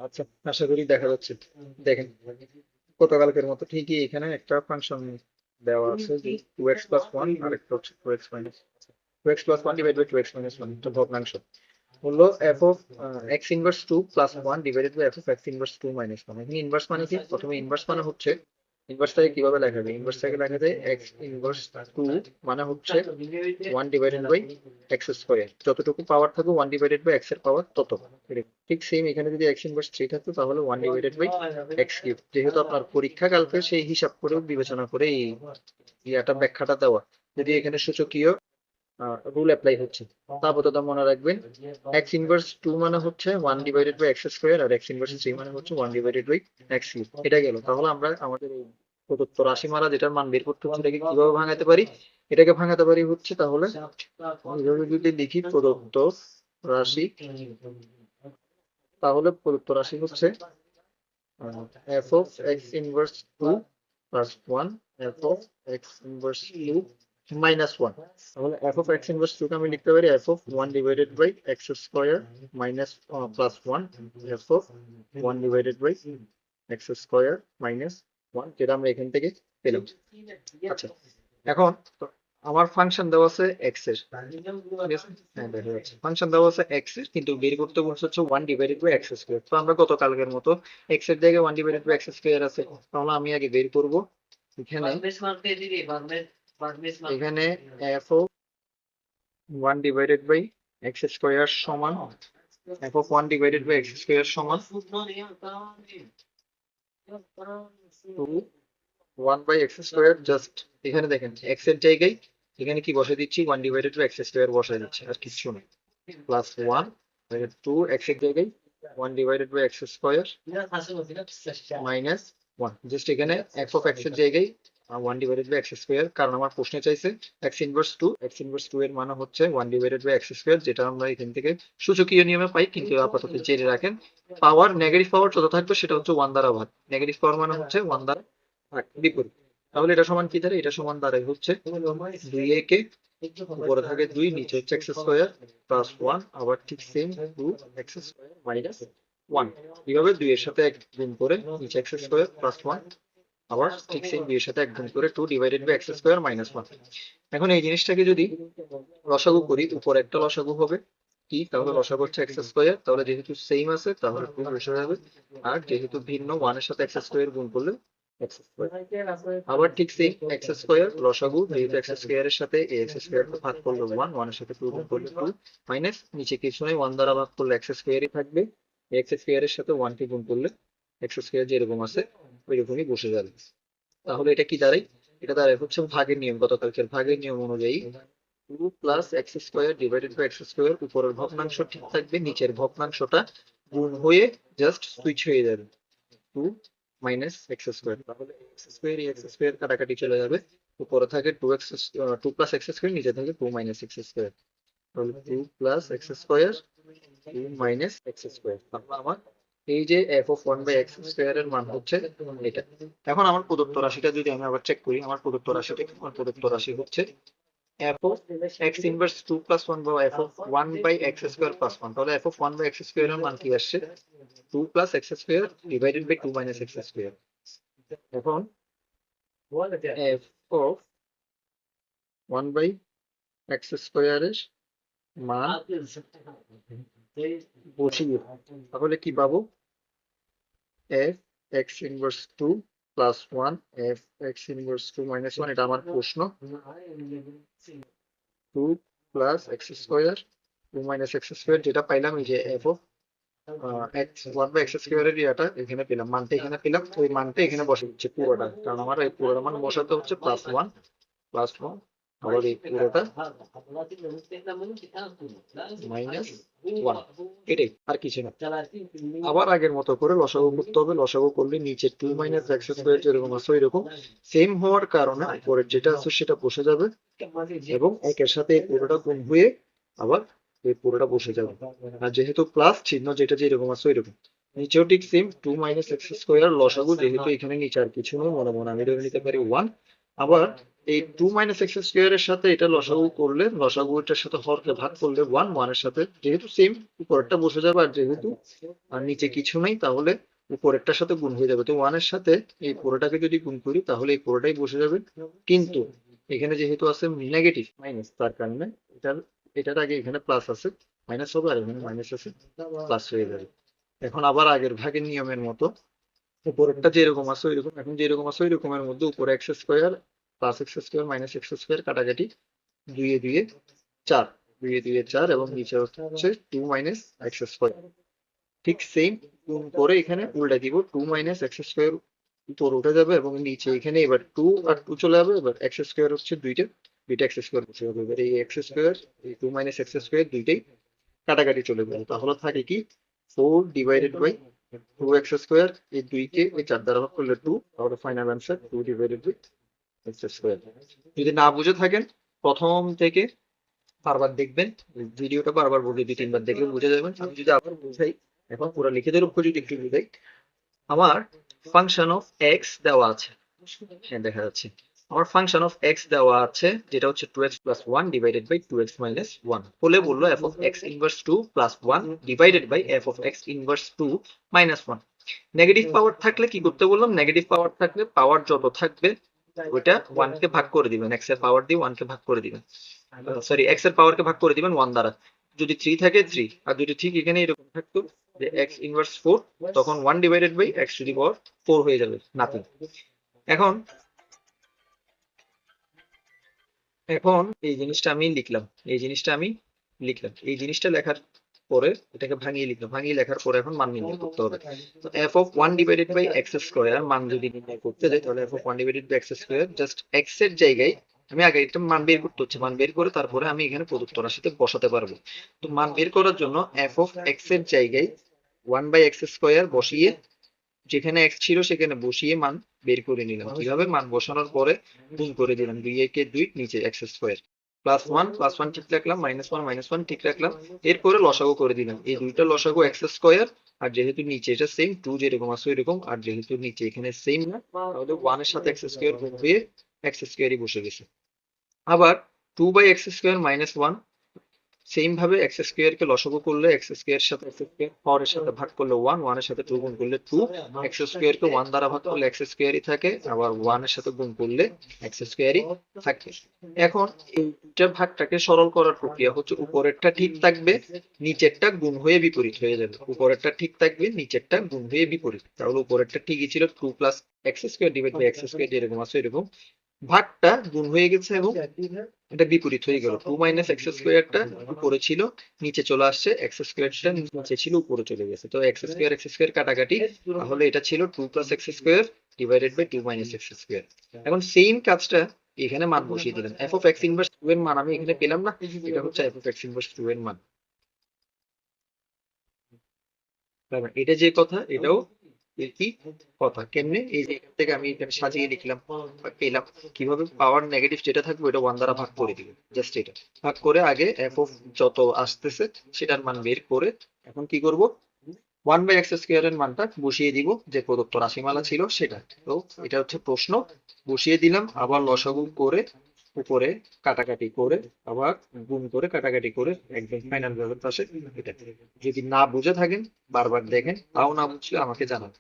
আচ্ছা, আশা করি দেখা যাচ্ছে। দেখেন, গতকালকের মতো ঠিকই এখানে একটা ফাংশন দেওয়া আছে যে 2x+1 আর একটা হচ্ছে 2x minus 2x+1 divide by 2x-1 একটা ভগ্নাংশ হলো f of x inverse 2+1 divided by f of x inverse 2-1। এখানে ইনভার্স মানে কি? প্রথমে ইনভার্স মানে হচ্ছে ইনভার্সটাকে কিভাবে লেখা যায়? ইনভার্সটাকে লেখা যায় এক্স ইনভার্স 2 মানে হচ্ছে 1 ডিভাইডেড বাই এক্স স্কোয়ার। যতটুকু পাওয়ার থাকবে 1 ডিভাইডেড বাই এক্স এর পাওয়ার তত। ঠিক সেম এখানে যদি এক্স ইনভার্স 3 থাকতো তাহলে 1 ডিভাইডেড বাই এক্স কিউব। যেহেতু আপনার পরীক্ষা কালকে সেই হিসাব করে বিবেচনা করে এই ইয়াটা ব্যাখ্যাটা দেওয়া। যদি এখানে সূচকীয় রুল অ্যাপ্লাই হচ্ছে, তা আপাতত মনে রাখবেন এক্স ইনভার্স 2 মানে হচ্ছে 1 ডিভাইডেড বাই এক্স স্কোয়ার, আর এক্স ইনভার্স 3 মানে হচ্ছে 1 ডিভাইডেড বাই এক্স কিউব। এটা গেল। তাহলে আমরা আমাদের এই প্রদত্ত রাশিমালা যেটার মান বের করতে হচ্ছে এটাকে কিভাবে ভাঙাতে পারি? এটাকে ভাঙাতে পারি হচ্ছে তাহলে এইভাবে যদি লিখি প্রদত্ত রাশি, তাহলে প্রদত্ত রাশি হচ্ছে f of x inverse 2 plus 1 f of x inverse 2 minus 1। তাহলে এফ অফ এক্স ইনভার্স 2 কে আমি লিখতে পারি f of 1 divided by x square minus plus 1 f of 1 divided by x square minus 1, যেটা আমরা এখান থেকে পেলাম। আচ্ছা, এখন তো আমার ফাংশন দেওয়া আছে এক্স এর, ঠিক আছে? হ্যাঁ, দেখা যাচ্ছে ফাংশন দেওয়া আছে এক্স এর, কিন্তু বের করতে বলছে হচ্ছে 1 ডিভাইডেড বাই এক্স স্কয়ার। তো আমরা গতকালকের মতো এক্স এর জায়গায় 1 ডিভাইডেড বাই এক্স স্কয়ার আছে, তাহলে আমি আগে বের করব এখানে এখানে F of 1 divided by x square সমান F of 1 divided by x square সমান 2 1 বাই এক্স স্কয়ার। জাস্ট এখানে দেখেন এক্স এর জায়গায় এখানে কি বসাই দিচ্ছি? 1 ডিভাইডেড বাই এক্স স্কয়ার বসাই দিচ্ছি, আর কিছু না। প্লাস 1 2 এক্স এর জায়গায় 1 divided by x square minus 1। Just এখানে এফ অফ এক্স এর জায়গায় 1 ডিভাইডেড বাই এক্স স্কয়ার, কারণ আমার প্রশ্নে চাইছে এক্স ইনভার্স 2। এক্স ইনভার্স 2 এর মানে হচ্ছে 1 ডিভাইডেড বাই এক্স স্কয়ার, যেটা আমরা এখান থেকে সূচকীয় নিয়মে পাই, কিন্তু আপাতত জেনে রাখেন পাওয়ার নেগেটিভ পাওয়ার যত থাকবে সেটা হচ্ছে 1 দ্বারা ভাগ। নেগেটিভ পাওয়ার মানে হচ্ছে 1 দ্বারা ভাগ, বিপরীত। তাহলে এটা সমান কি দাঁড়ায়? এটা সমান দাঁড়ায় হচ্ছে 2a কে উপরে থাকে 2, নিচে হচ্ছে এক্স স্কয়ার প্লাস 1, আবার ঠিক সেম 2 এক্স স্কয়ার মাইনাস 1। এইভাবে 2 এর সাথে এক গুণ করে নিচে এক্স স্কয়ার প্লাস 1, আবার ঠিক সেম 2 এর সাথে এক গুণ করে 2 divided by x square minus 1। এখন এই জিনিসটাকে যদি লসাগু করি, উপরে একটা লসাগু হবে কি? তাহলে লসাগু হচ্ছে এক্স স্কয়ার, তাহলে যেহেতু সেম আছে তাহলে 2 বসে যাবে, আর যেহেতু ভিন্ন 1 এর সাথে এক্স স্কয়ার গুণ করলে এক্স স্কয়ার। আবার ঠিক সেম এক্স স্কয়ার লসাগু, যেহেতু এক্স স্কয়ার এর সাথে এ এক্স স্কয়ার ভাগ করলে 1, 1 এর সাথে 2 গুণ করলে 2, মাইনাস নিচে কিছু নেই, 1 দ্বারা ভাগ করলে এক্স স্কয়ারই থাকবে, এক্স স্কয়ার এর সাথে 1 কে গুণ করলে এক্স স্কয়ার যেরকম আছে ওইরকমই বসে যাবে। তাহলে এটা কি দাঁড়ায়? এটা দাঁড়ায় হচ্ছে ভাগের নিয়ম, গতকালকের ভাগের নিয়ম অনুযায়ী 2 plus x square divided by x square. উপরের ভগ্নাংশ ঠিক থাকবে, নিচের ভগ্নাংশটা গুণ হয়ে জাস্ট সুইচ হয়ে যাবে 2 মাইনাস এক্স স্কয়ার। তাহলে এক্স স্কয়ার এক্স স্কয়ার কাটাকাটি চলে যাবে, উপরে থাকে 2 প্লাস এক্স স্কয়ার, নিচে থাকে 2 মাইনাস এক্স স্কয়ার। তাহলে 2 plus x square 2 minus x square. তাহলে আমার এই যে f of 1 by x square এর মান হচ্ছে এটা। এখন আমার প্রদত্ত রাশিটা যদি আমি আবার চেক করি, আমার প্রদত্ত রাশিটা কি? আমার প্রদত্ত রাশি হচ্ছে f of x inverse 2 plus 1 বা f of 1 by x square plus 1। তাহলে f of 1 by x square এর মান কি আসছে? 2 plus x square divided by 2 minus x square। এখন f of 1 by x square এর মান বসিয়ে তাহলে কি পাবো? f x inverse 2 plus 1 f x inverse 2 minus 1, এটা আমার প্রশ্ন। 2 plus x square 2 minus x square, যেটা পাইলাম এই যে f of x 1 by x square এর ইয়াটা এখানে পেলাম, মানটা এখানে পেলাম, ওই মানটা এখানে বসে দিচ্ছে পুরোটা, কারণ আমার এই পুরোটা মান বসাতে হচ্ছে প্লাস 1 আবার এই পুরোটা মাইনাস 1, এটাই আর কিছু না। আবার আগের মতো করে লসাগু করতে হবে। লসাগু করলে নিচে 2 মাইনাস এক্স স্কোয়ার যেরকম আছে ওইরকম সেম হওয়ার কারণে উপরের যেটা আছে সেটা বসে যাবে, এবং একের সাথে এই পুরোটা গুণ হয়ে আবার এই পুরোটা বসে যাবে। আর যেহেতু প্লাস চিহ্ন যেটা যেরকম আছে ওইরকম, নিচেও ঠিক সেম 2 মাইনাস এক্স স্কোয়ার লসাগু, যেহেতু এখানে নিচে আর কিছু নেই, মনে মনে আমি ধরে নিতে পারি 1। আবার এই 2 মাইনাস এক্স স্কোয়ারের সাথে এটা লসাগু করলে, লসাগুটার সাথে হরকে ভাগ করলে 1 এর সাথে যেহেতু সেম উপরেরটা বসে যাবে, আর যেহেতু আর নিচে কিছু নাই তাহলে উপরেরটার সাথে গুণ হয়ে যাবে। তো 1 এর সাথে এই পুরোটাকে যদি গুণ করি তাহলে এই পুরোটাই বসে যাবে, কিন্তু এখানে যেহেতু আছে নেগেটিভ মাইনাস, তার কারণে এটার এটার আগে এখানে প্লাস আছে, মাইনাস হবে, আর এখানে মাইনাস আছে, প্লাস হয়ে যাবে। এখন আবার আগের ভাগের নিয়মের মতো উপরেরটা যেরকম আছে ওইরকম, এখন যেরকম আছে ওই রকমের মধ্যে উপরে x square plus x square minus x square কাটাকাটি, দুইয়ে দুইয়ে 4, দুইয়ে দুইয়ে 4, এবং নিচে হচ্ছে 2 মাইনাস এক্স স্কোয়ার। ঠিক সেম গুণ করে এখানে উল্টে দিব, 2 মাইনাস এক্স স্কোয়ার উপর উঠে যাবে এবং নিচে এখানে এবার 2 আর 2 চলে যাবে। এবার এক্স স্কোয়ার হচ্ছে দুইটা, দুইটা এক্স স্কোয়ার বসে যাবে। এবার এই এক্স স্কোয়ার এই 2 মাইনাস এক্স স্কোয়ার দুইটাই কাটাকাটি চলে যাবে, তাহলে থাকে কি 4 ডিভাইডেড বাই 2 এক্স স্কোয়ার, এই 2 কে এই 4 দ্বারা ভাগ করলে 2, তাহলে final answer 2 divided by x square. যদি না বুঝে থাকেন প্রথম থেকে বারবার দেখবেন, ভিডিওটা বারবার বলি, 2-3 বার দেখলে বুঝে যাবেন। আমি যদি আবার বুঝাই, এখন পুরো লিখে দেওয়ার উপর যদি একটু বুঝাই, আমার ফাংশন অফ এক্স দেওয়া আছে, হ্যাঁ দেখা যাচ্ছে, আমার ফাংশন অফ এক্স দেওয়া আছে যেটা হচ্ছে 2x plus 1 divided by 2x minus 1, বলে বললো f of x inverse 2 plus 1 divided by f of x inverse 2 minus 1। Negative power থাকলে কি করতে বললাম, নেগেটিভ পাওয়ার থাকলে পাওয়ার যত থাকবে ওইটা 1 কে ভাগ করে দিবেন, x এর পাওয়ার দিয়ে 1 কে ভাগ করে দিবেন, সরি x এর পাওয়ার কে ভাগ করে দিবেন 1 দ্বারা। যদি 3 থাকে 3, আর যদি ঠিক এখানে এরকম থাকতো যে x ইনভার্স 4, তখন 1 divided by x to the power 4 হয়ে যাবে, নাথিং। এখন এখন এই জিনিসটা আমি লিখলাম, এই জিনিসটা আমি লিখলাম, এই জিনিসটা লেখার পরে এটাকে ভাঙিয়ে লিখলাম, ভাঙিয়ে লেখার পরে এখন মান নির্ণয় করতে হবে। তো f of 1 divided by x square মান যদি নির্ণয় করতে যাই, তাহলে f of 1 divided by x square just x এর জায়গায় আমি আগে একটা মান বের করতে হচ্ছে, মান বের করে তারপরে আমি এখানে প্রদত্ত রাশিতে বসাতে পারবো। তো মান বের করার জন্য f অফ x এর জায়গায় 1 বাই এক্স স্কোয়ার বসিয়ে, যেখানে x ছিল সেখানে বসিয়ে মান বের করে নিলাম। কিভাবে, মান বসানোর পরে গুণ করে দিলাম, 2 একে 2, নিচে এক্স স্কোয়ার, প্লাস 1 প্লাস 1 ঠিক রাখলাম, মাইনাস 1 মাইনাস 1 ঠিক রাখলাম, এরপরে লসাগু করে দিলাম, এই দুইটা লসাগু এক্স স্কোয়ার, আর যেহেতু নিচে এটা সেম 2 যেরকম আছে ওইরকম, আর যেহেতু নিচে এখানে সেম না, তাহলে 1 এর সাথে এক্স স্কোয়ার গুণ হয়ে এক্স স্কোয়ারই বসে গেছে। আবার 2 by x square minus 1, same ভাবে এক্স স্কোয়ার কে লসাগু করলে এক্স স্কোয়ার সাথে এক্স স্কোয়ার, হরের সাথে ভাগ করলে 1, 1 এর সাথে 2 গুণ করলে 2, এক্স স্কোয়ার কে 1 দ্বারা ভাগ করলে এক্স স্কোয়ারই থাকে, আবার 1 এর সাথে গুণ করলে এক্স স্কোয়ারই থাকে। এখন এইটা ভাগটাকে সরল করার প্রক্রিয়া হচ্ছে, উপরেরটা ঠিক থাকবে, নিচেরটা গুণ হয়ে বিপরীত হয়ে যাবে, উপরেরটা ঠিক থাকবে, নিচেরটা গুণ হয়ে বিপরীত, তাহলে উপরেরটা ঠিকই ছিল 2 plus x square divide by x square, যেরকম আছে এরকম, ভাগটা গুণ হয়ে গেছে এবং এটা বিপরীত হয়ে গেল, 2 মাইনাস এক্স স্কোয়ারটা উপরে ছিল নিচে চলে আসছে, এক্স স্কোয়ারটা নিচে ছিল উপরে চলে গেছে, তো এক্স স্কোয়ার কাটাকাটি, তাহলে এটা ছিল 2 plus x square divided by 2 minus x square. এখন সেম কাজটা এখানে মান বসিয়ে দিলাম, এফ অফ এক্স ইনভার্স 2 এর মান আমি এখানে পেলাম না, এটা হচ্ছে এফ অফ এক্স ইনভার্স 2 এর মান। এটা যে কথা এটাও একই কথা, কেমনে, এই যে এখান থেকে আমি এখানে সাজিয়ে লিখলাম পেলাম, কিভাবে, পাওয়ার নেগেটিভ যেটা থাকবে ওটা 1 দ্বারা ভাগ করে দিবে, জাস্ট এটা ভাগ করে আগে এফ অফ যত আসতেছে সেটার মান বের করে, এখন কি করব, 1 বাই এক্স স্কোয়ার এর মানটা বসিয়ে দিব যে প্রদত্ত রাশিমালা ছিল সেটা। তো এটা হচ্ছে প্রশ্ন, বসিয়ে দিলাম, আবার লসাগু করে উপরে কাটাকাটি করে আবার গুণ করে কাটাকাটি করে একদম ফাইনাল রেজাল্ট আসে এটা। যদি না বুঝে থাকেন বারবার দেখেন, তাও না বুঝলে আমাকে জানান।